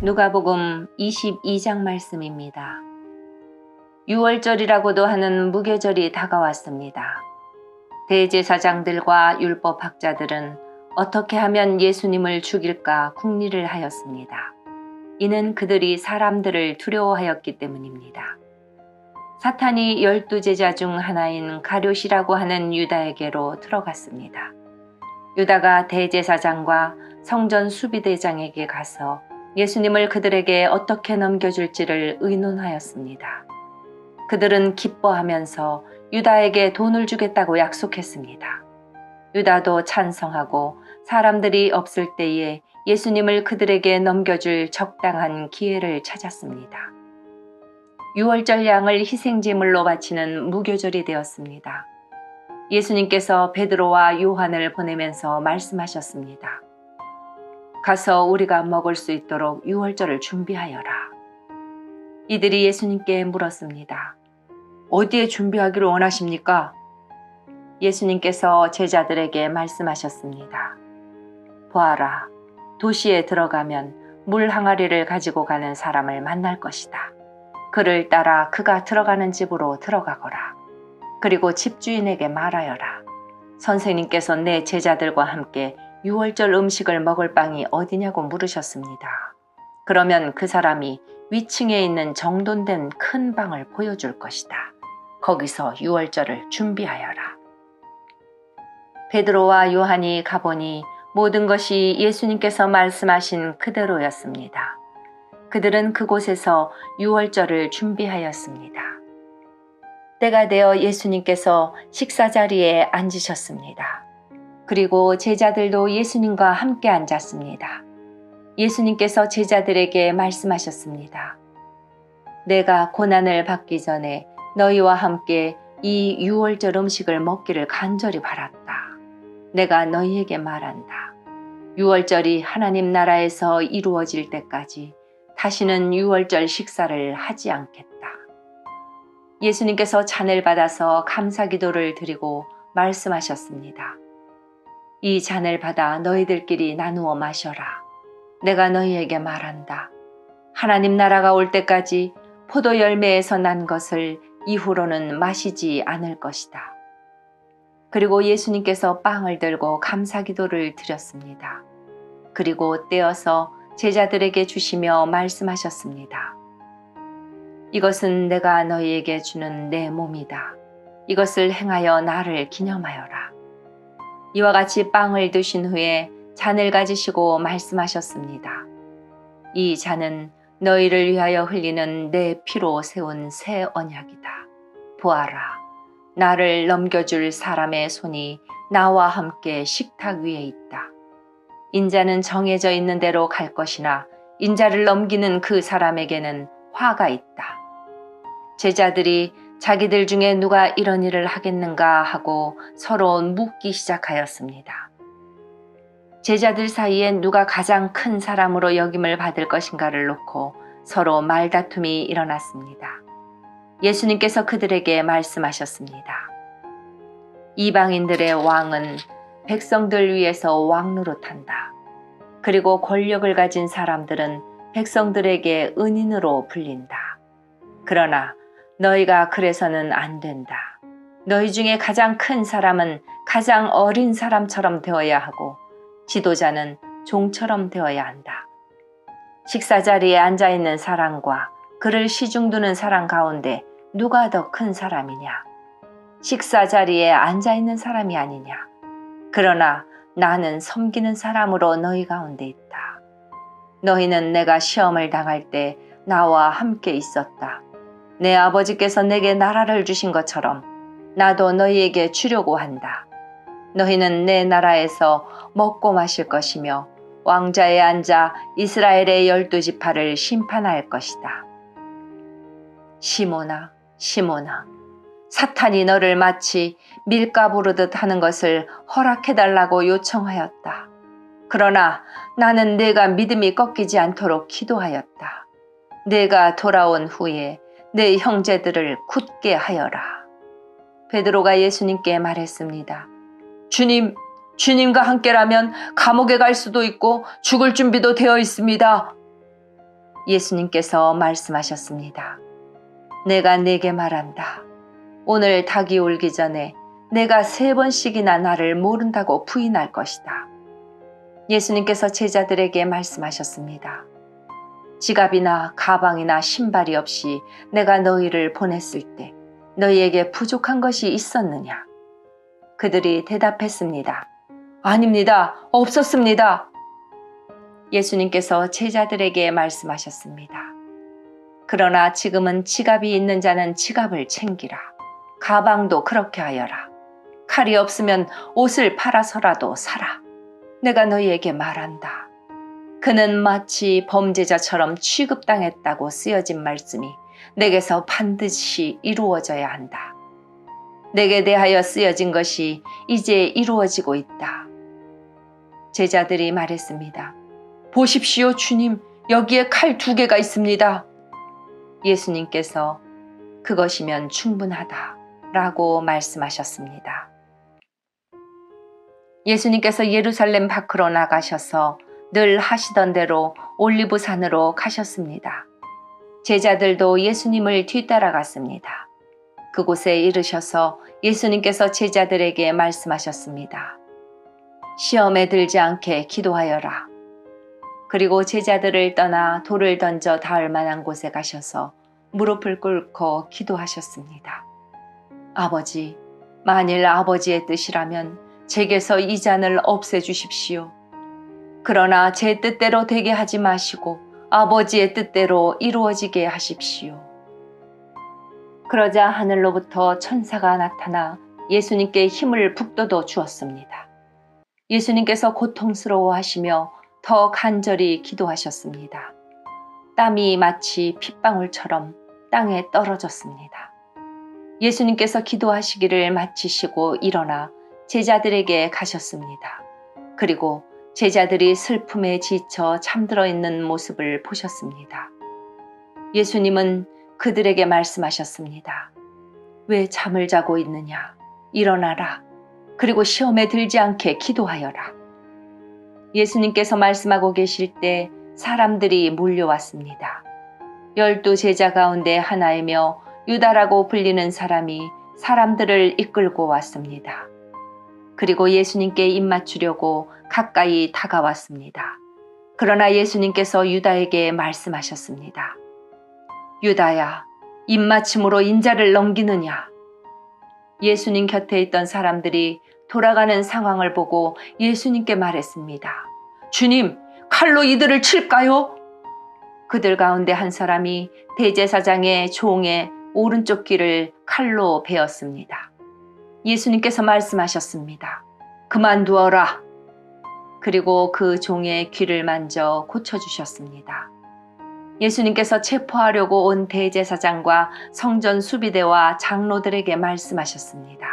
누가복음 22장 말씀입니다. 유월절이라고도 하는 무교절이 다가왔습니다. 대제사장들과 율법학자들은 어떻게 하면 예수님을 죽일까 궁리를 하였습니다. 이는 그들이 사람들을 두려워하였기 때문입니다. 사탄이 12제자 중 하나인 가룟이라고 하는 유다에게로 들어갔습니다. 유다가 대제사장과 성전 수비대장에게 가서 예수님을 그들에게 어떻게 넘겨줄지를 의논하였습니다. 그들은 기뻐하면서 유다에게 돈을 주겠다고 약속했습니다. 유다도 찬성하고 사람들이 없을 때에 예수님을 그들에게 넘겨줄 적당한 기회를 찾았습니다. 유월절 양을 희생제물로 바치는 무교절이 되었습니다. 예수님께서 베드로와 요한을 보내면서 말씀하셨습니다. 가서 우리가 먹을 수 있도록 유월절을 준비하여라. 이들이 예수님께 물었습니다. 어디에 준비하기를 원하십니까? 예수님께서 제자들에게 말씀하셨습니다. 보아라, 도시에 들어가면 물 항아리를 가지고 가는 사람을 만날 것이다. 그를 따라 그가 들어가는 집으로 들어가거라. 그리고 집주인에게 말하여라. 선생님께서 내 제자들과 함께 유월절 음식을 먹을 방이 어디냐고 물으셨습니다. 그러면 그 사람이 위층에 있는 정돈된 큰 방을 보여줄 것이다. 거기서 유월절을 준비하여라. 베드로와 요한이 가보니 모든 것이 예수님께서 말씀하신 그대로였습니다. 그들은 그곳에서 유월절을 준비하였습니다. 때가 되어 예수님께서 식사 자리에 앉으셨습니다. 그리고 제자들도 예수님과 함께 앉았습니다. 예수님께서 제자들에게 말씀하셨습니다. 내가 고난을 받기 전에 너희와 함께 이 유월절 음식을 먹기를 간절히 바랐다. 내가 너희에게 말한다. 유월절이 하나님 나라에서 이루어질 때까지 다시는 유월절 식사를 하지 않겠다. 예수님께서 잔을 받아서 감사기도를 드리고 말씀하셨습니다. 이 잔을 받아 너희들끼리 나누어 마셔라. 내가 너희에게 말한다. 하나님 나라가 올 때까지 포도 열매에서 난 것을 이후로는 마시지 않을 것이다. 그리고 예수님께서 빵을 들고 감사기도를 드렸습니다. 그리고 떼어서 제자들에게 주시며 말씀하셨습니다. 이것은 내가 너희에게 주는 내 몸이다. 이것을 행하여 나를 기념하여라. 이와 같이 빵을 드신 후에 잔을 가지시고 말씀하셨습니다. 이 잔은 너희를 위하여 흘리는 내 피로 세운 새 언약이다. 보아라, 나를 넘겨줄 사람의 손이 나와 함께 식탁 위에 있다. 인자는 정해져 있는 대로 갈 것이나 인자를 넘기는 그 사람에게는 화가 있다. 제자들이 자기들 중에 누가 이런 일을 하겠는가 하고 서로 묻기 시작하였습니다. 제자들 사이에 누가 가장 큰 사람으로 여김을 받을 것인가를 놓고 서로 말다툼이 일어났습니다. 예수님께서 그들에게 말씀하셨습니다. 이방인들의 왕은 백성들 위에서 왕 노릇한다. 그리고 권력을 가진 사람들은 백성들에게 은인으로 불린다. 그러나 너희가 그래서는 안 된다. 너희 중에 가장 큰 사람은 가장 어린 사람처럼 되어야 하고 지도자는 종처럼 되어야 한다. 식사 자리에 앉아있는 사람과 그를 시중두는 사람 가운데 누가 더 큰 사람이냐? 식사 자리에 앉아있는 사람이 아니냐? 그러나 나는 섬기는 사람으로 너희 가운데 있다. 너희는 내가 시험을 당할 때 나와 함께 있었다. 내 아버지께서 내게 나라를 주신 것처럼 나도 너희에게 주려고 한다. 너희는 내 나라에서 먹고 마실 것이며 왕자에 앉아 이스라엘의 12지파를 심판할 것이다. 시몬아, 시몬아, 사탄이 너를 마치 밀가 부르듯 하는 것을 허락해달라고 요청하였다. 그러나 나는 네가 믿음이 꺾이지 않도록 기도하였다. 네가 돌아온 후에 내 형제들을 굳게 하여라. 베드로가 예수님께 말했습니다. 주님, 주님과 함께라면 감옥에 갈 수도 있고 죽을 준비도 되어 있습니다. 예수님께서 말씀하셨습니다. 내가 네게 말한다. 오늘 닭이 울기 전에 내가 3번씩이나 나를 모른다고 부인할 것이다. 예수님께서 제자들에게 말씀하셨습니다. 지갑이나 가방이나 신발이 없이 내가 너희를 보냈을 때 너희에게 부족한 것이 있었느냐? 그들이 대답했습니다. 아닙니다. 없었습니다. 예수님께서 제자들에게 말씀하셨습니다. 그러나 지금은 지갑이 있는 자는 지갑을 챙기라. 가방도 그렇게 하여라. 칼이 없으면 옷을 팔아서라도 사라. 내가 너희에게 말한다. 그는 마치 범죄자처럼 취급당했다고 쓰여진 말씀이 내게서 반드시 이루어져야 한다. 내게 대하여 쓰여진 것이 이제 이루어지고 있다. 제자들이 말했습니다. 보십시오, 주님. 여기에 칼 2개가 있습니다. 예수님께서 그것이면 충분하다 라고 말씀하셨습니다. 예수님께서 예루살렘 밖으로 나가셔서 늘 하시던 대로 올리브산으로 가셨습니다. 제자들도 예수님을 뒤따라갔습니다. 그곳에 이르셔서 예수님께서 제자들에게 말씀하셨습니다. 시험에 들지 않게 기도하여라. 그리고 제자들을 떠나 돌을 던져 닿을 만한 곳에 가셔서 무릎을 꿇고 기도하셨습니다. 아버지, 만일 아버지의 뜻이라면 제게서 이 잔을 없애주십시오. 그러나 제 뜻대로 되게 하지 마시고 아버지의 뜻대로 이루어지게 하십시오. 그러자 하늘로부터 천사가 나타나 예수님께 힘을 북돋워 주었습니다. 예수님께서 고통스러워하시며 더 간절히 기도하셨습니다. 땀이 마치 핏방울처럼 땅에 떨어졌습니다. 예수님께서 기도하시기를 마치시고 일어나 제자들에게 가셨습니다. 그리고 제자들이 슬픔에 지쳐 잠들어 있는 모습을 보셨습니다. 예수님은 그들에게 말씀하셨습니다. 왜 잠을 자고 있느냐? 일어나라. 그리고 시험에 들지 않게 기도하여라. 예수님께서 말씀하고 계실 때 사람들이 몰려왔습니다. 12 제자 가운데 하나이며 유다라고 불리는 사람이 사람들을 이끌고 왔습니다. 그리고 예수님께 입맞추려고 가까이 다가왔습니다. 그러나 예수님께서 유다에게 말씀하셨습니다. 유다야, 입맞춤으로 인자를 넘기느냐? 예수님 곁에 있던 사람들이 돌아가는 상황을 보고 예수님께 말했습니다. 주님, 칼로 이들을 칠까요? 그들 가운데 한 사람이 대제사장의 종의 오른쪽 귀를 칼로 베었습니다. 예수님께서 말씀하셨습니다. 그만두어라. 그리고 그 종의 귀를 만져 고쳐주셨습니다. 예수님께서 체포하려고 온 대제사장과 성전 수비대와 장로들에게 말씀하셨습니다.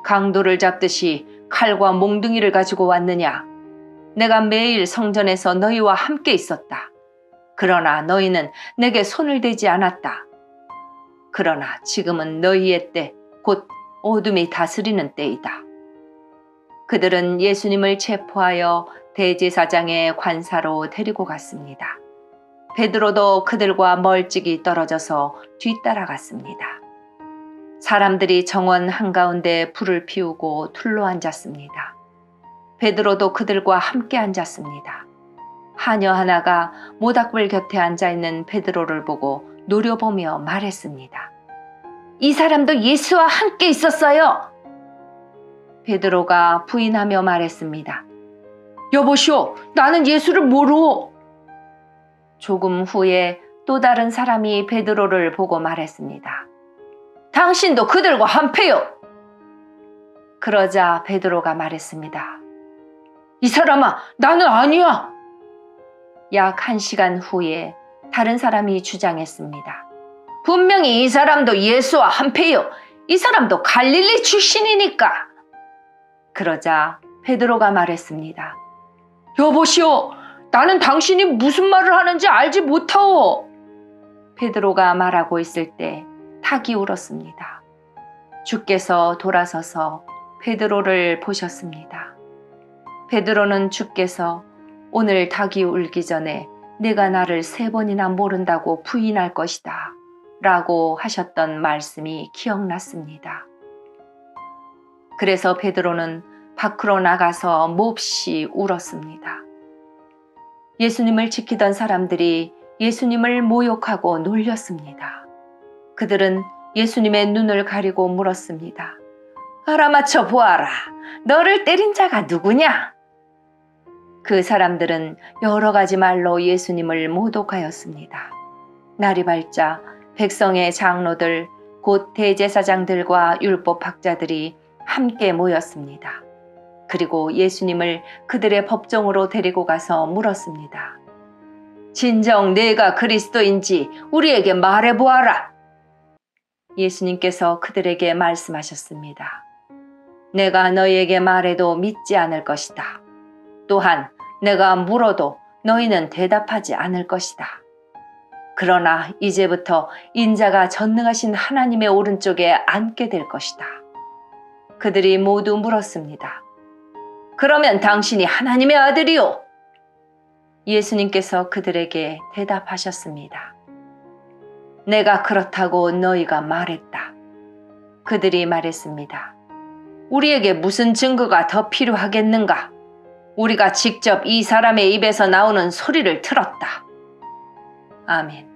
강도를 잡듯이 칼과 몽둥이를 가지고 왔느냐? 내가 매일 성전에서 너희와 함께 있었다. 그러나 너희는 내게 손을 대지 않았다. 그러나 지금은 너희의 때, 곧 어둠이 다스리는 때이다. 그들은 예수님을 체포하여 대제사장의 관사로 데리고 갔습니다. 베드로도 그들과 멀찍이 떨어져서 뒤따라갔습니다. 사람들이 정원 한가운데 불을 피우고 둘러 앉았습니다. 베드로도 그들과 함께 앉았습니다. 하녀 하나가 모닥불 곁에 앉아있는 베드로를 보고 노려보며 말했습니다. 이 사람도 예수와 함께 있었어요. 베드로가 부인하며 말했습니다. 여보시오, 나는 예수를 모르오. 조금 후에 또 다른 사람이 베드로를 보고 말했습니다. 당신도 그들과 한패요. 그러자 베드로가 말했습니다. 이 사람아, 나는 아니야. 약 1시간 후에 다른 사람이 주장했습니다. 분명히 이 사람도 예수와 한패요. 이 사람도 갈릴리 출신이니까. 그러자 베드로가 말했습니다. 여보시오, 나는 당신이 무슨 말을 하는지 알지 못하오. 베드로가 말하고 있을 때 닭이 울었습니다. 주께서 돌아서서 베드로를 보셨습니다. 베드로는 주께서 오늘 닭이 울기 전에 네가 나를 3번이나 모른다고 부인할 것이다 라고 하셨던 말씀이 기억났습니다. 그래서 베드로는 밖으로 나가서 몹시 울었습니다. 예수님을 지키던 사람들이 예수님을 모욕하고 놀렸습니다. 그들은 예수님의 눈을 가리고 물었습니다. 알아맞혀 보아라. 너를 때린 자가 누구냐? 그 사람들은 여러 가지 말로 예수님을 모독하였습니다. 날이 밝자 백성의 장로들, 곧 대제사장들과 율법학자들이 함께 모였습니다. 그리고 예수님을 그들의 법정으로 데리고 가서 물었습니다. 진정 네가 그리스도인지 우리에게 말해보아라. 예수님께서 그들에게 말씀하셨습니다. 내가 너희에게 말해도 믿지 않을 것이다. 또한 내가 물어도 너희는 대답하지 않을 것이다. 그러나 이제부터 인자가 전능하신 하나님의 오른쪽에 앉게 될 것이다. 그들이 모두 물었습니다. 그러면 당신이 하나님의 아들이요? 예수님께서 그들에게 대답하셨습니다. 내가 그렇다고 너희가 말했다. 그들이 말했습니다. 우리에게 무슨 증거가 더 필요하겠는가? 우리가 직접 이 사람의 입에서 나오는 소리를 들었다. 아멘.